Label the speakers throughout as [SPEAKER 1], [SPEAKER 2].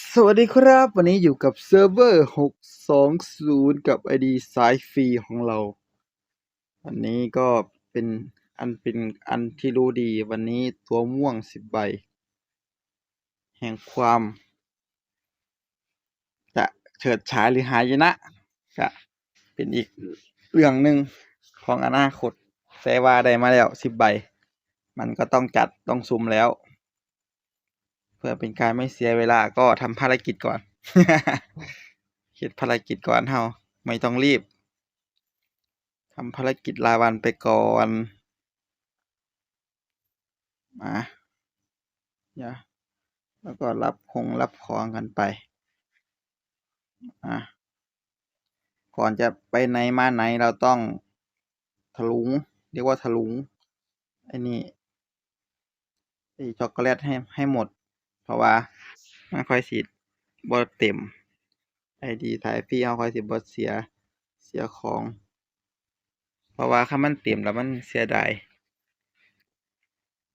[SPEAKER 1] สวัสดีครับ วันนี้อยู่กับเซิร์ฟเวอร์620กับ ID สายฟรีของเราวันนี้ก็เป็นอันที่รู้ดีวันนี้ตัวม่วง10 ใบ แห่งความจะเฉิดฉายหรือหายนะก็เป็นอีกเรื่องหนึ่งของอนาคตแต่ว่าได้มาแล้ว10 ใบ มันก็ต้องจัดต้องซุ่มแล้ว เพื่อเป็นการไม่เสียเวลาก็ทำภารกิจก่อน คิดภารกิจก่อนเฮาไม่ต้องรีบ ทำภารกิจรายวันไปก่อนมาอย่าแล้วก็รับของกันไปอ่ะก่อนจะไปไหนมาไหนเราต้องถลุงเรียกว่าถลุงไอ้นี่ไอ้ช็อกโกแลตให้หมด เพราะว่ามันค่อยสิบ่เต็มไอดีถ่ายฟรีเฮาค่อยสิบ่เสียของ เพราะว่าคันมันเต็มแล้วมันเสียดาย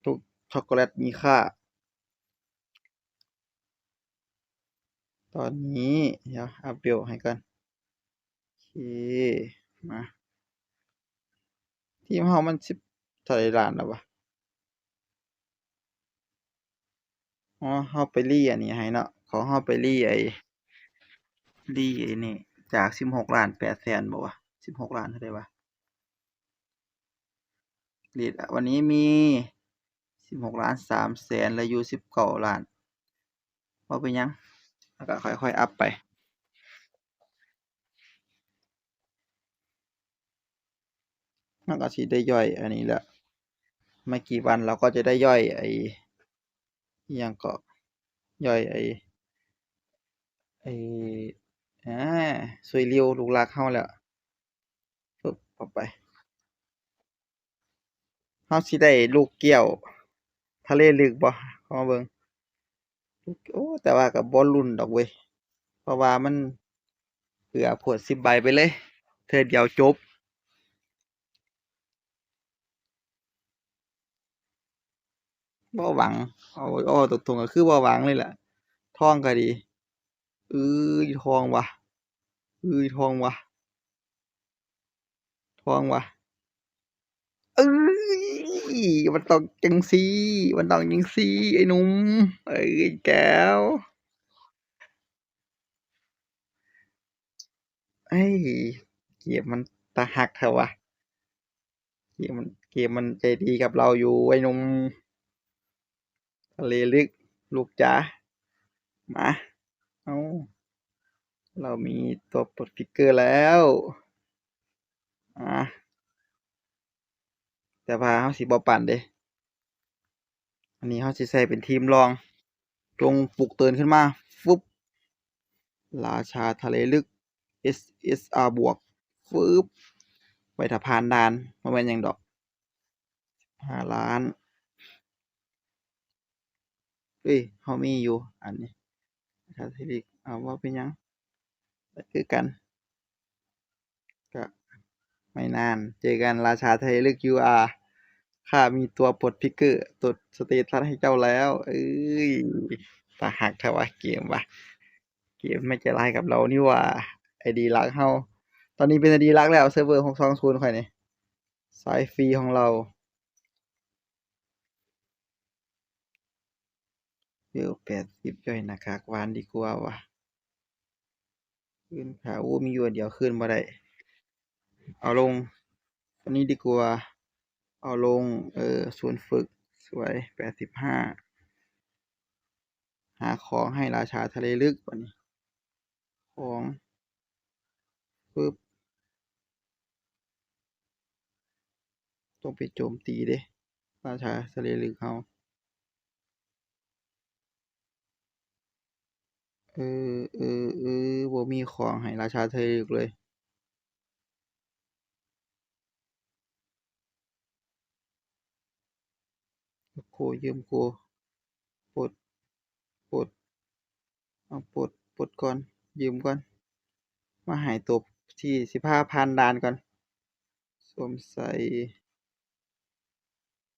[SPEAKER 1] ทุกช็อกโกแลตมีค่า ตอนนี้เดี๋ยวอัปเดตให้ก่อนโอเคมาทีมเฮามัน10เท่าใดล้านแล้ววะอ๋อเฮาไปรีอันนี้ให้เนาะของเฮาไปรีไอ้นี่จาก16,800,000บ่วะ16ล้านเท่าใดวะรีดวันนี้มี16,300,000เหลืออยู่19ล้านบ่เป็นหยังแล้วก็ค่อยๆอัปไปมันก็สิได้ย่อยอันนี้แหละไม่กี่วันเราก็จะได้ย่อยไอ้อิหยังก็ย่อยไอ้อาซุยริวลูกรักเฮาแล้วปึ๊บเข้าไปเฮาสิได้ลูกแก้วทะเลลึกบ่ขอมาเบิ่งโอ้แต่ว่าก็บ่ลุ้นดอกเว้ยเพราะว่ามันเผื่อโพด10 ใบไปเลยเทื่อเดียวจบบ่หวังเอาตรงๆก็คือบ่หวังเลยล่ะทองก็ดีเอ้ยทองว่ะเอ้ยทองว่ะทองว่ะเอ้ยมันต้องจั่งซี้มันต้องจั่งซี้ไอ้หนุ่มเอ้ยแจ๋วเฮ้ยเกมมันตารักแท้วะเกมมันใจดีกับเราอยู่ไอ้หนุ่มทะเลลึกลูกจ๋ามาเอ้าเรามีตัวปลดฟิกเกอร์แล้วอ่ะแต่ว่าเราสิบ่ปั้นเดะอันนี้เราสิใส่เป็นทีมรองจงปลุกตื่นขึ้นมาฟึบราชาทะเลลึก SSR บวกฟึบไว้ถ้าผ่านด่านบ่แม่นหยังดอก5,000,000เฮ้ยเรามีอยู่อันนี้ราชาทะเลลึกเอาบ่เป็นหยังได้คือกันก็ไม่นานเจอกันราชาทะเลลึก UR ข้ามีตัวปลดฟิกเกอร์ตดสเตตัสให้เจ้าแล้วเอ้ยตาหักแท้วะเกมว่ะเกมไม่ใจร้ายกับเรานี่หว่าไอดีรักเฮาตอนนี้เป็นไอดีรักแล้วเซิร์ฟเวอร์620ข่อยนี่สายฟรีของเราเวล80ย่อยหน้ากากหวานดีกว่าว่ะคืนขาโอ้มีอยู่อันเดียวคืนบ่ได้เอาลงอันนี้ดีกว่าเอาลงศูนย์ฝึกสวย85หาของให้ราชาทะเลลึกบัดนี้ของปึ๊บต้องไปโจมตีเดะราชาทะเลลึกเฮาบ่มีของให้ราชาทะเลลึกเลยโคยืมโคปลดปลดเอาปลดก่อนยืมก่อนมาให้ตบที่สิพาผ่านด่านก่อนสวมใส่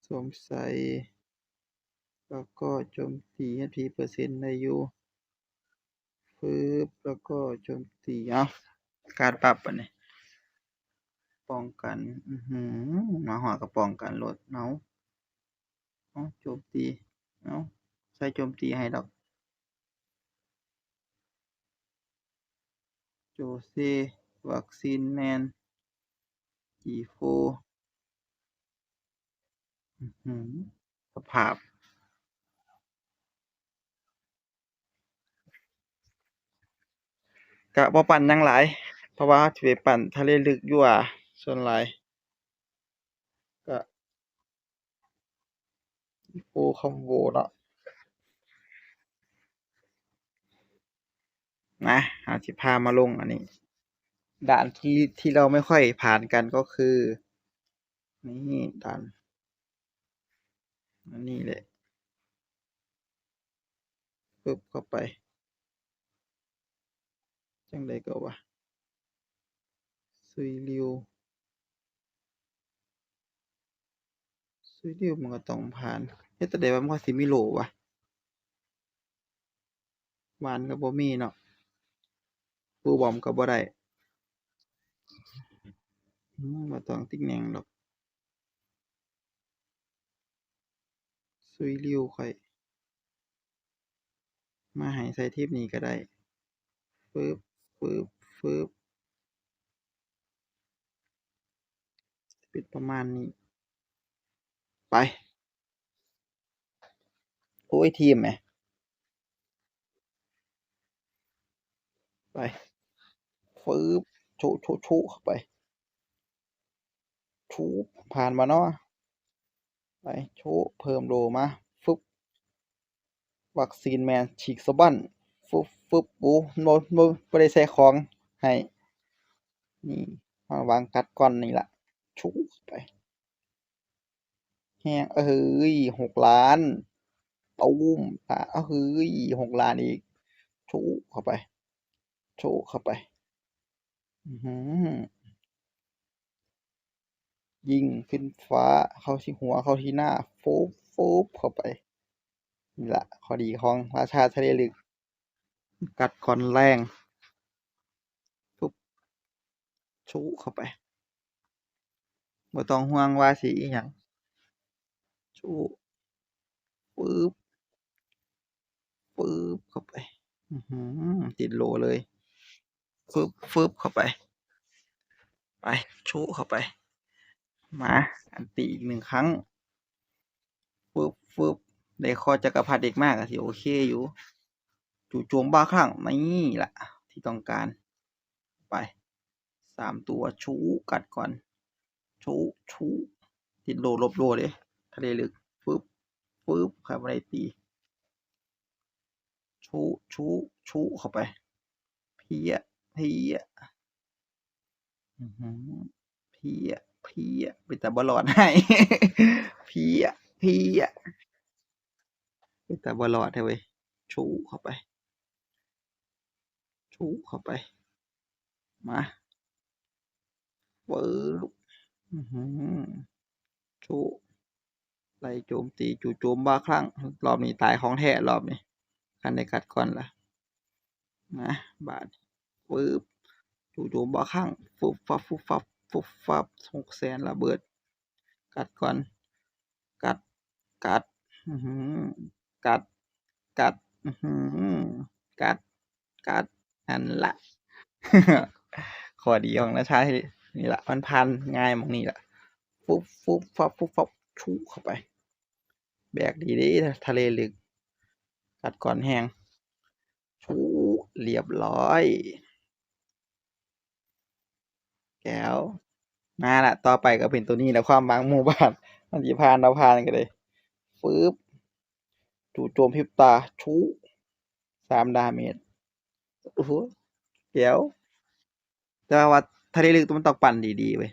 [SPEAKER 1] สวมใส่แล้วก็โจมตี HP เปอร์เซ็นต์ได้อยู่ ปึ๊บแล้วก็โจมตีเอาการปรับอันนี้ป้องกันมาหอกับป้องกันรถเอาโจมตีเอาใส่โจมตีให้ดอกโจเซวัคซีนแมนจีโฟสภาพกะบ่ปั่นหยังหลายเพราะว่าสิไปปั่นทะเลลึกอยู่ว่าส่วนหลายก็โอ้คอมโบเนาะนะสิพามาลงอันนี้ด่านที่เราไม่ค่อยผ่านกันก็คือนี่ด่านอันนี้แหละปึ๊บเข้าไปจังไดก็ว่าซุยริวมันก็ต้องผ่านเฮ็ดจั่งใดว่ามันก็สิมีโหลวะหวานก็บ่มีเนาะปูบอมก็บ่ได้บ่ต้องติ๊งแหน่งดอกซุยริวค่อยมาให้ใส่ทิปนี้ก็ได้ปึ๊บปึ๊บปึ๊บเป็นประมาณนี้ไปโอ้ยทีมแหมไปปึ๊บโชะเข้าไปชูผ่านบ่เนาะไปโชะเพิ่มโลมาฟึบวัคซีนแมนฉีกสะบั้นฟึบโอ้บ่ได้ใส่ของให้นี่มาวางกัดก่อนนี่ล่ะชูเข้าไปแฮงเฮ้ย6,000,000ตูมเฮ้ย6,000,000อีกชูเข้าไปโชะเข้าไปอื้อฮือยิงขึ้นฟ้าเข้าที่หัวเข้าที่หน้าฟูบเข้าไปนี่ล่ะข้อดีของราชาทะเลลึกกัดก่อนแรงฟึบชูเข้าไปบ่ต้องห่วงว่าสิอิหยังชูปึ๊บเข้าไปอื้อฮือติดโหลเลยฟึบเข้าไปไปชูเข้าไปมาอันติอีก1ครั้งฟึบได้คอจักรพรรดิเอกมาก็สิโอเคอยู่จู่โจมบ้าคลั่งนี่ล่ะที่ต้องการไป3ตัวชูกัดก่อนชูติดโหลลบโหลเด้ทะเลลึกฟึบเข้าบ่ได้ตีชูเข้าไปเพี้ยอื้อฮือเพี้ยเป็นตาบ่รอดให้เพี้ยเป็นตาบ่รอดแท้เว้ยชูเข้าไปมาปึบอื้อฮือชูไล่โจมตีจู่โจมบ้าคลั่งรอบนี้ตายของแท้รอบนี้คันได้กัดก่อนล่ะมาบาดนี้ปึบจู่โจมบ้าคลั่งฟุบฟับ600,000ระเบิดกัดก่อนกัดอื้อฮือกัดอื้อฮือกัดนั่นล่ะ ข้อดีของราชานี่ล่ะมันผ่านง่ายหม้องนี้ล่ะฟุบฟับชูเข้าไปแบกดีเดะทะเลลึกกัดก่อนแรงชูเรียบร้อยแจ๋วมาล่ะต่อไปก็เป็นตัวนี้แหละความหวังหมู่บ้านมันสิผ่านบ่ผ่านก็ได้ฟึบจู่โจมพริบตาชู3ดาเมจโอ้โฮแจ๋วแต่ว่าทะเลลึกมันต้องปั้นดีๆเว้ย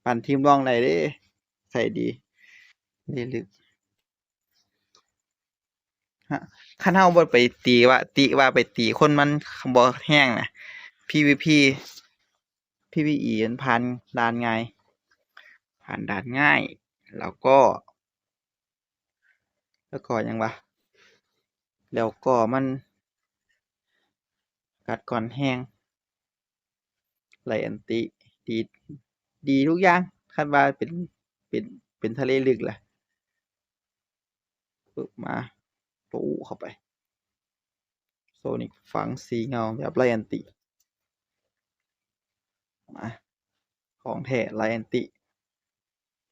[SPEAKER 1] ปั้นทีมรองได้เดะใช้ดีทะเลลึก ฮะคันเราบ่ไปติว่าไปตีคนมันบ่แรงน่ะ PVP PVE มันผ่านด่านง่ายแล้วก็หยังวะแล้วก็มัน กัดก่อนแห้งไลแอนติดีดีทุกอย่างคันว่าเป็นเป็นทะเลลึกแหละปึ๊บมาตู้เข้าไปโซนิกฝังสีเงาแบบไลแอนติมาของแท้ไลแอนติ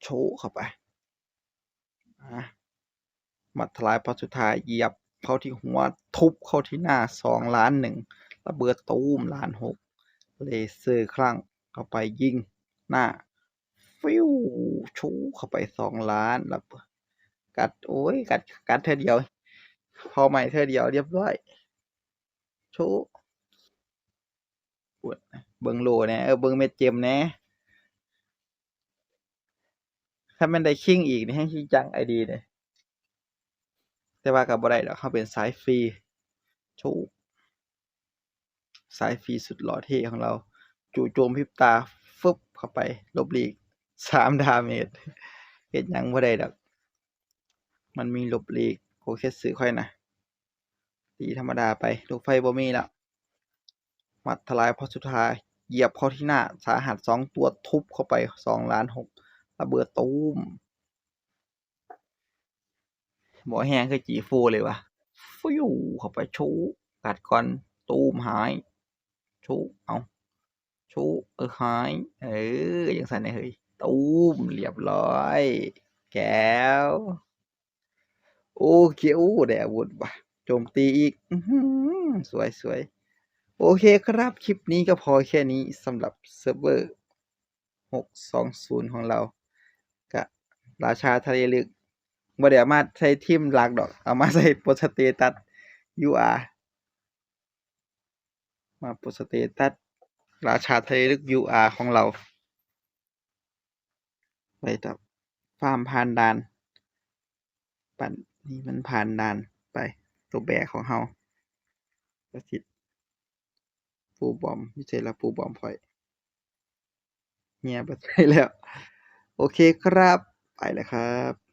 [SPEAKER 1] โชว์เข้าไปหมัดทลายพอสุดท้ายเหยียบเข้าที่หัวทุบเข้าที่หน้า2,1,000,000ระเบิดตูม1,600,000เลเซอร์คลั่งเข้าไปยิงหน้าฟิวชูเข้าไป2,000,000แล้วกัดโอ้ยกัดเธอเดียวพอใหม่เธอเดียวเรียบร้อยชูปวดเบิงโลแน่เบิงเม็ดเจมแน่ถ้ามันได้คิงอีกนี่ให้ชิจังไอดีเนี่ยแต่ว่ากับบ่ได้ดอกเขาเป็นสายฟรีชูสายฟรีสุดหล่อเท่ของเราจู่โจมพริบตาฟึบเข้าไปลบหลีก3 ดาเมจเฮ็ดหยังบ่ได้ดอกมันมีลบหลีกโคเค็ดสึค่อยนะตีธรรมดาไปลูกไฟบ่มีแล้วหมัดทลายพอสุดท้ายเหยียบเข้าที่หน้าสาหัส2ตัวทุบเข้าไป2,600,000ระเบิดตูมบ่แฮงคือจีฟูเลยว่ะฟิวเข้าไปชูกัดก่อนตูมหายชูเอาชูหายจังซั่นได้เฮ้ยตูมเรียบร้อยแก้วโอเคโอ้ได้อาวุธว่ะโจมตีอีกสวยๆโอเคครับคลิปนี้ก็พอแค่นี้สำหรับเซิร์ฟเวอร์620ของเราก็ราชาทะเลลึกบ่ได้เอามาใส่ทีมหลักดอกเอามาใส่โปรสเตตัส UR มาโปรสเตตัสราชาทะเลลึก UR ของเราไปต่อฟาร์มผ่านด่านปั่นนี่มันผ่านด่านไปตัวแบกของเฮาประสิทธิ์ปูบอมไม่ใช่ละปูบอมข่อยเงียบไปแล้วโอเคครับไปแล้วครับ